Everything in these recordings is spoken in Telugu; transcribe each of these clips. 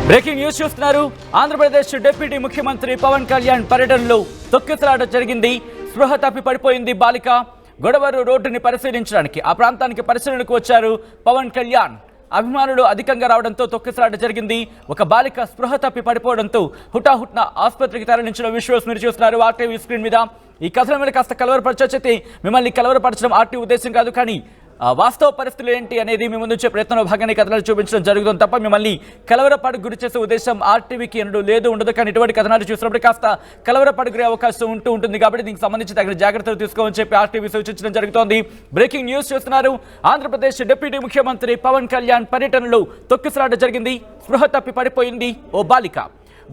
బ్రేకింగ్ న్యూస్ చూస్తున్నారు. ఆంధ్రప్రదేశ్ డిప్యూటీ ముఖ్యమంత్రి పవన్ కళ్యాణ్ పర్యటనలో తొక్కిసలాట జరిగింది. స్పృహ తప్పి పడిపోయింది బాలిక. గొడవరు రోడ్డుని పరిశీలించడానికి ఆ ప్రాంతానికి పరిశీలనకు వచ్చారు పవన్ కళ్యాణ్. అభిమానులు అధికంగా రావడంతో తొక్కిసలాట జరిగింది. ఒక బాలిక స్పృహ తప్పి పడిపోవడంతో హుటాహుట్న ఆసుపత్రికి తరలించిన విజువల్స్ మీరు చూస్తున్నారు ఆర్టీవీ స్క్రీన్ మీద. ఈ కథనం మీద కాస్త కలవరపరచైతే మిమ్మల్ని కలవరపరచడం ఆర్టీ ఉద్దేశం కాదు, కానీ వాస్తవ పరిస్థితులు ఏంటి అనేది మీ ముందు వచ్చే ప్రయత్నంలో భాగాన్ని కథనాలు చూపించడం జరుగుతుంది తప్ప మిమ్మల్ని కలవరపాటు గురి చేసే ఉద్దేశం ఆర్టీవీకి లేదు ఉండదు. కానీ ఇటువంటి కథనాలు చూసినప్పుడు కాస్త కలవరపాటు గురే అవకాశం ఉంటుంది కాబట్టి దీనికి సంబంధించి తగిన జాగ్రత్తలు తీసుకోమని చెప్పి ఆర్టీవీ సూచించడం జరుగుతోంది. బ్రేకింగ్ న్యూస్ చూస్తున్నారు. ఆంధ్రప్రదేశ్ డిప్యూటీ ముఖ్యమంత్రి పవన్ కళ్యాణ్ పర్యటనలో తొక్కిసలాట జరిగింది. స్పృహ తప్పి పడిపోయింది ఓ బాలిక.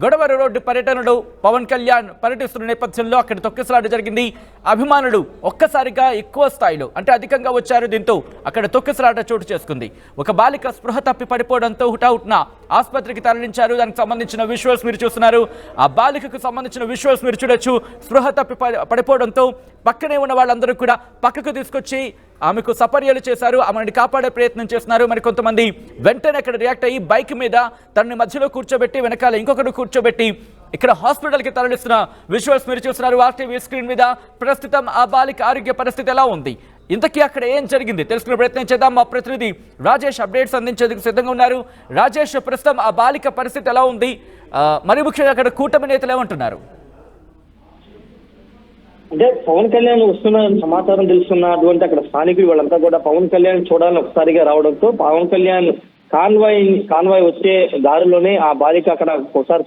గొడవరు రోడ్డు పర్యటనలో పవన్ కళ్యాణ్ పర్యటిస్తున్న నేపథ్యంలో అక్కడ తొక్కిసలాట జరిగింది. అభిమానులు ఒక్కసారిగా ఎక్కువ స్థాయిలో అంటే అధికంగా వచ్చారు. దీంతో అక్కడ తొక్కిసలాట చోటు చేసుకుంది. ఒక బాలిక స్పృహ తప్పి పడిపోవడంతో హుటాహుట్న ఆసుపత్రికి తరలించారు. దానికి సంబంధించిన విజువల్స్ మీరు చూస్తున్నారు. ఆ బాలికకు సంబంధించిన విజువల్స్ మీరు చూడొచ్చు. స్పృహ తప్పి పడిపోవడంతో పక్కనే ఉన్న వాళ్ళందరూ కూడా పక్కకు తీసుకొచ్చి ఆమెకు సపర్యలు చేశారు. ఆమెను కాపాడే ప్రయత్నం చేస్తున్నారు. మరి కొంతమంది వెంటనే అక్కడ రియాక్ట్ అయ్యి బైక్ మీద తనని మధ్యలో కూర్చోబెట్టి వెనకాల ఇంకొకరు కూర్చోబెట్టి ఇక్కడ హాస్పిటల్కి తరలిస్తున్న విజువల్స్ మీరు చూస్తున్నారు ఆర్టీవీ స్క్రీన్ మీద. ప్రస్తుతం ఆ బాలిక ఆరోగ్య పరిస్థితి ఎలా ఉంది, ఇంతకీ అక్కడ ఏం జరిగింది తెలుసుకునే ప్రయత్నం చేద్దాం. మా ప్రతినిధి రాజేష్ అప్డేట్స్ అందించేందుకు సిద్ధంగా ఉన్నారు. రాజేష్, ప్రస్తుతం ఆ బాలిక పరిస్థితి ఎలా ఉంది, మరి ముఖ్యంగా అక్కడ కూటమి నేతలు ఏమంటున్నారు? అంటే పవన్ కళ్యాణ్ వస్తున్న సమాచారం తెలుసుకున్నటువంటి అక్కడ స్థానికులు వాళ్ళంతా కూడా పవన్ కళ్యాణ్ చూడాలని ఒకసారిగా రావడంతో పవన్ కళ్యాణ్ కాన్వాయ్ వచ్చే దారిలోనే ఆ బాలిక అక్కడ ఒకసారి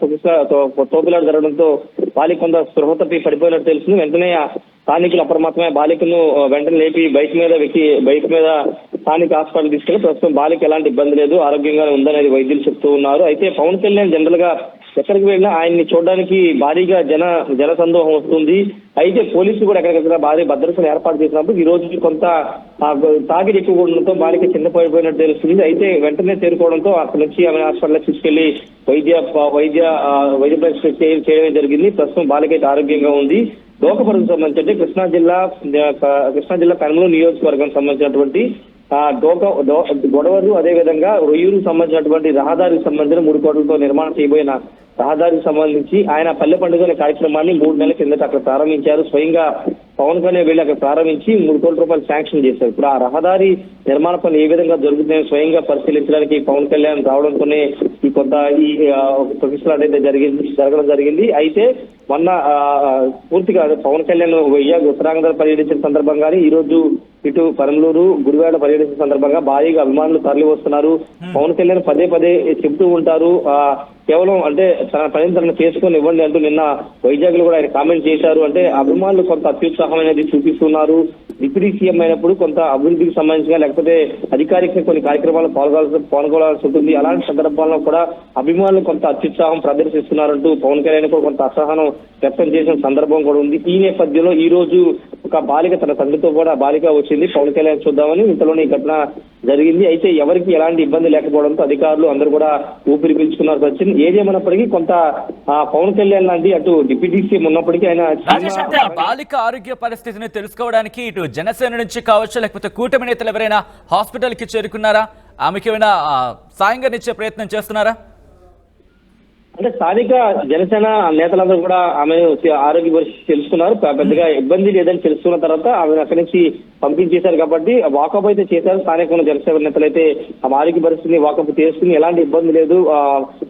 తోపిలాట జరగడంతో బాలిక కొంత స్పృహ తప్పి పడిపోయినట్టు తెలిసింది. వెంటనే స్థానికులు అప్రమత్తమై బాలికను వెంటనే లేపి బైక్ మీద స్థానిక హాస్పిటల్ తీసుకెళ్లి ప్రస్తుతం బాలిక ఎలాంటి ఇబ్బంది లేదు, ఆరోగ్యంగానే ఉందనేది వైద్యులు చెప్తూ ఉన్నారు. అయితే పవన్ కళ్యాణ్ జనరల్ గా ఎక్కడికి వెళ్ళినా ఆయన్ని చూడడానికి భారీగా జన సందోహం వస్తుంది. అయితే పోలీసులు కూడా ఎక్కడికక్కడ భారీ భద్రతను ఏర్పాటు చేసినప్పుడు ఈ రోజు కొంత తాకిడి ఎక్కువ ఉండడంతో బాలిక చిన్న పడిపోయినట్టు తెలుస్తుంది. అయితే వెంటనే చేరుకోవడంతో అక్కడి నుంచి ఆమె హాస్పిటల్ తీసుకెళ్లి వైద్య పరీక్ష చేయడం జరిగింది. ప్రస్తుతం బాలిక అయితే ఆరోగ్యంగా ఉంది. డోకపరుకు సంబంధించి అంటే కృష్ణా జిల్లా పెనమలూరు నియోజకవర్గం సంబంధించినటువంటి గొడవలు అదేవిధంగా రొయ్యూరుకు సంబంధించినటువంటి రహదారికి సంబంధించిన 3 కోట్లతో నిర్మాణం చేయబోయిన రహదారికి సంబంధించి ఆయన పల్లె పండుగ అనే కార్యక్రమాన్ని 3 నెలల కిందట అక్కడ ప్రారంభించారు. స్వయంగా పవన్ కళ్యాణ్ వెళ్ళి అక్కడ ప్రారంభించి 3 కోట్ల రూపాయలు శాంక్షన్ చేశారు. ఇప్పుడు ఆ రహదారి నిర్మాణ పనులు ఏ విధంగా జరుగుతున్నాయో స్వయంగా పరిశీలించడానికి పవన్ కళ్యాణ్ రావడంతోనే ఈ తొక్కిసలాట అయితే జరగడం జరిగింది. అయితే మొన్న పూర్తిగా పవన్ కళ్యాణ్ ఉత్తరాంధ్ర పర్యటించిన సందర్భంగానే ఈ రోజు ఇటు పరమలూరు గుడివాడ పర్యటించిన సందర్భంగా భారీగా అభిమానులు తరలి వస్తున్నారు. పవన్ కళ్యాణ్ పదే చెప్తూ ఉంటారు, కేవలం అంటే తన పనిని తనను చేసుకొని ఇవ్వండి అంటూ నిన్న వైజాగ్లో కూడా ఆయన కామెంట్ చేశారు. అంటే అభిమానులు కొంత అత్యుత్సాహం అనేది చూపిస్తున్నారు. డిప్యూటీ సీఎం అయినప్పుడు కొంత అభివృద్ధికి సంబంధించిన లేకపోతే అధికారిక కొన్ని కార్యక్రమాలు పాల్గొనాల్సి ఉంటుంది. అలాంటి సందర్భాల్లో కూడా అభిమానులు కొంత అత్యుత్సాహం ప్రదర్శిస్తున్నారంటూ పవన్ కళ్యాణ్ కూడా కొంత అసహనం వ్యక్తం చేసిన సందర్భం కూడా ఉంది. ఈ నేపథ్యంలో ఈ రోజు ఒక బాలిక తన తండ్రితో కూడా బాలిక వచ్చింది. పవన్ కళ్యాణ్ చూద్దామని ఇంతలోనే ఈ ఘటన జరిగింది. అయితే ఎవరికి ఎలాంటి ఇబ్బంది లేకపోవడంతో అధికారులు అందరూ కూడా ఊపిరి పీల్చుకున్నారు. సచిన్, ఏదేమన్నప్పటికీ కొంత పవన్ కళ్యాణ్ లాంటి అటు డిప్యూటీ సీఎం ఉన్నప్పటికీ ఆయన బాలిక ఆరోగ్య పరిస్థితిని తెలుసుకోవడానికి ఇటు జనసేన నుంచి కావచ్చు లేకపోతే కూటమి నేతలు ఎవరైనా హాస్పిటల్ కి చేరుకున్నారా? ఆమెకి ఏమైనా సాయంగా ఇచ్చే ప్రయత్నం చేస్తున్నారా? అంటే స్థానిక జనసేన నేతలందరూ కూడా ఆమె ఆరోగ్య పరిస్థితి తెలుసుకున్నారు. పెద్దగా ఇబ్బంది లేదని తెలుసుకున్న తర్వాత ఆమెను అక్కడి నుంచి పంపించేశారు. కాబట్టి వాకప్ అయితే చేశారు. స్థానిక జనసేన నేతలు అయితే ఆ ఆరోగ్య పరిస్థితిని వాకప్ చేసుకుని ఎలాంటి ఇబ్బంది లేదు,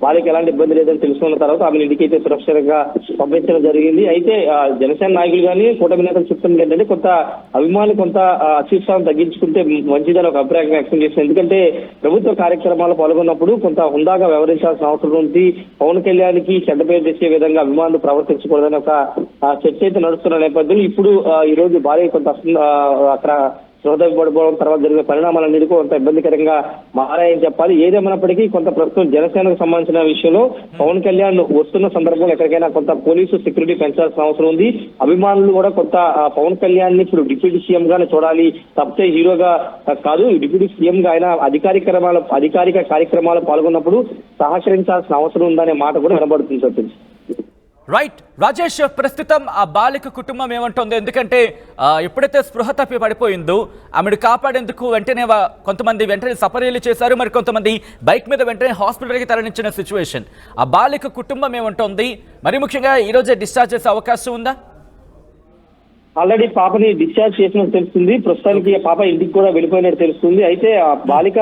వాళ్ళకి ఎలాంటి ఇబ్బంది లేదని తెలుసుకున్న తర్వాత ఆమెను ఇంటికి అయితే సురక్షితంగా పంపించడం జరిగింది. అయితే జనసేన నాయకులు కానీ కూటమి నేతలు చెప్తున్నది ఏంటంటే కొంత అభిమానులు కొంత అత్యుత్సాహం తగ్గించుకుంటే మంచిదని ఒక అభిప్రాయం వ్యక్తం చేస్తుంది. ఎందుకంటే ప్రభుత్వ కార్యక్రమాల్లో పాల్గొన్నప్పుడు కొంత హుందాగా వ్యవహరించాల్సిన అవసరం ఉంది. పవన్ కళ్యాణ్ కి చెడ్డ పేరు తెచ్చే విధంగా అభిమానులు ప్రవర్తించకూడదని ఒక చర్చ అయితే నడుస్తున్న నేపథ్యంలో ఇప్పుడు ఈ రోజు భారీ కొంత అక్కడ పడిపోవడం తర్వాత జరిగిన పరిణామాలన్నిటి కొంత ఇబ్బందికరంగా మారాయని చెప్పాలి. ఏదేమన్నప్పటికీ కొంత ప్రస్తుతం జనసేనకు సంబంధించిన విషయంలో పవన్ కళ్యాణ్ వస్తున్న సందర్భంలో ఎక్కడికైనా కొంత పోలీసు సెక్యూరిటీ పెంచాల్సిన అవసరం ఉంది. అభిమానులు కూడా కొంత పవన్ కళ్యాణ్ ని ఇప్పుడు డిప్యూటీ సీఎం గానే చూడాలి తప్పితే హీరోగా కాదు. డిప్యూటీ సీఎం గా ఆయన అధికారిక కార్యక్రమాలు పాల్గొన్నప్పుడు సహకరించాల్సిన అవసరం ఉందనే మాట కూడా వినబడుతుంది. రైట్ రాజేష్, ప్రస్తుతం ఆ బాలిక కుటుంబం ఏమంటుంది? ఎందుకంటే ఎప్పుడైతే స్పృహ తప్పి పడిపోయిందో ఆమెను కాపాడేందుకు వెంటనే కొంతమంది వెంటనే సపర్యలు చేశారు, మరి కొంతమంది బైక్ మీద వెంటనే హాస్పిటల్కి తరలించిన సిచ్యువేషన్. ఆ బాలిక కుటుంబం ఏమంటుంది? మరి ముఖ్యంగా ఈరోజే డిశ్చార్జ్ చేసే అవకాశం ఉందా? ఆల్రెడీ పాపని డిశ్చార్జ్ చేసినట్టు తెలుస్తుంది. ప్రస్తుతానికి ఆ పాప ఇంటికి కూడా వెళ్ళిపోయినట్టు తెలుస్తుంది. అయితే ఆ బాలిక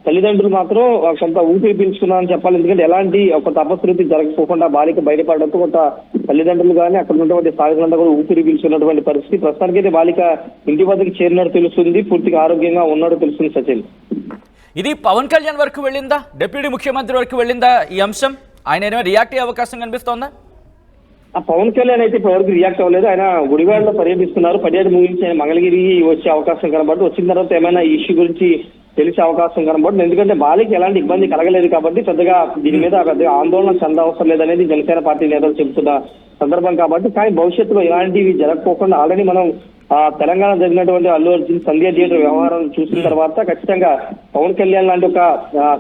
తల్లిదండ్రులు మాత్రం కొంత ఊపిరి పీల్చుకున్నారని చెప్పాలి. ఎందుకంటే ఎలాంటి కొంత అపశృతి జరగకపోకుండా బాలిక బయటపడడంతో కొంత తల్లిదండ్రులు కానీ అక్కడ ఉన్నటువంటి స్థానికులంతా కూడా ఊపిరి పీల్చుకున్నటువంటి పరిస్థితి. ప్రస్తుతానికైతే బాలిక ఇంటి వద్దకు చేరినట్టు తెలుస్తుంది, పూర్తిగా ఆరోగ్యంగా ఉన్నట్టు తెలుస్తుంది. సచిన్, ఇది పవన్ కళ్యాణ్ వరకు వెళ్ళిందా? డిప్యూటీ ముఖ్యమంత్రి వరకు వెళ్ళిందా ఈ అంశం? ఆయన ఏమైనా రియాక్ట్ అయ్యే అవకాశం కనిపిస్తోందా? ఆ పవన్ కళ్యాణ్ అయితే ఇప్పటివరకు రియాక్ట్ అవ్వలేదు. ఆయన గుడివాడలో పర్యటిస్తున్నారు. పర్యటన ముగించి ఆయన మంగళగిరి వచ్చే అవకాశం కనబడుతుంది. వచ్చిన తర్వాత ఏమైనా ఈ ఇష్యూ గురించి తెలిసే అవకాశం కనబడుతుంది. ఎందుకంటే బాలికి ఎలాంటి ఇబ్బంది కలగలేదు కాబట్టి పెద్దగా దీని మీద పెద్దగా ఆందోళన చెందవసరం లేదనేది జనసేన పార్టీ నేతలు చెబుతున్న సందర్భం కాబట్టి. కానీ భవిష్యత్తులో ఇలాంటివి జరగకపోకుండా ఆల్రెడీ మనం తెలంగాణ జరిగినటువంటి అల్లు అర్జున్ సంధ్య థియేటర్ వ్యవహారం చూసిన తర్వాత ఖచ్చితంగా పవన్ కళ్యాణ్ లాంటి ఒక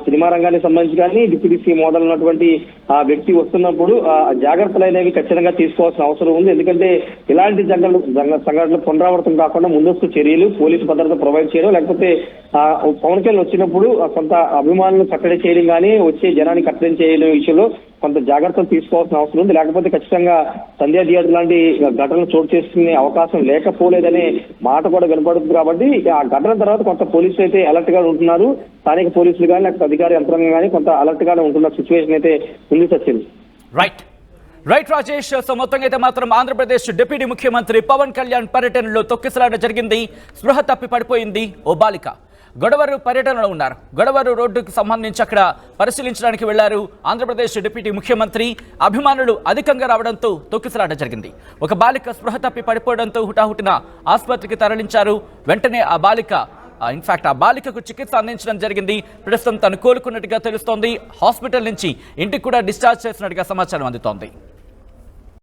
సినిమా రంగానికి సంబంధించి కానీ డిప్యూటీ సీఎం మోడల్ ఉన్నటువంటి ఆ వ్యక్తి వస్తున్నప్పుడు జాగ్రత్తలు అనేవి ఖచ్చితంగా తీసుకోవాల్సిన అవసరం ఉంది. ఎందుకంటే ఇలాంటి సంఘటనలు పునరావృతం కాకుండా ముందస్తు చర్యలు, పోలీసు భద్రత ప్రొవైడ్ చేయడం, లేకపోతే పవన్ కళ్యాణ్ వచ్చినప్పుడు కొంత అభిమానులను కట్టడి చేయడం కానీ వచ్చే జనాన్ని కట్టడి చేయడం విషయంలో కొంత జాగ్రత్తలు తీసుకోవాల్సిన అవసరం ఉంది. లేకపోతే ఖచ్చితంగా సంధ్యా థియేటర్ లాంటి ఘటనలు చోటు చేసుకునే అవకాశం లేకపోలేదనే మాట కూడా వినపడుతుంది. కాబట్టి ఆ ఘటన తర్వాత కొంత పోలీసులు అయితే అలర్ట్ గా ఉంటున్నారు. స్థానిక పోలీసులు కానీ లేకపోతే అధికార యంత్రాంగం కానీ కొంత అలర్ట్ గానే ఉంటున్న సిచ్యువేషన్ అయితే ఉంది. సచిన్, రైట్ రాజేష్, సో మొత్తంగా అయితే మాత్రం ఆంధ్రప్రదేశ్ డిప్యూటీ ముఖ్యమంత్రి పవన్ కళ్యాణ్ పర్యటనలో తొక్కిసలాట జరిగింది. స్పృహ తప్పి పడిపోయింది ఓ బాలిక. గొడవరు పర్యటనలో ఉన్నారు. గొడవరు రోడ్డుకు సంబంధించి అక్కడ పరిశీలించడానికి వెళ్లారు ఆంధ్రప్రదేశ్ డిప్యూటీ ముఖ్యమంత్రి. అభిమానులు అధికంగా రావడంతో తొక్కిసలాట జరిగింది. ఒక బాలిక స్పృహ తప్పి పడిపోవడంతో హుటాహుటిన ఆసుపత్రికి తరలించారు. వెంటనే ఆ బాలికకు చికిత్స అందించడం జరిగింది. ప్రస్తుతం తను కోలుకున్నట్టుగా తెలుస్తోంది. హాస్పిటల్ నుంచి ఇంటికి కూడా డిశ్చార్జ్ చేసినట్టుగా సమాచారం అందుతోంది.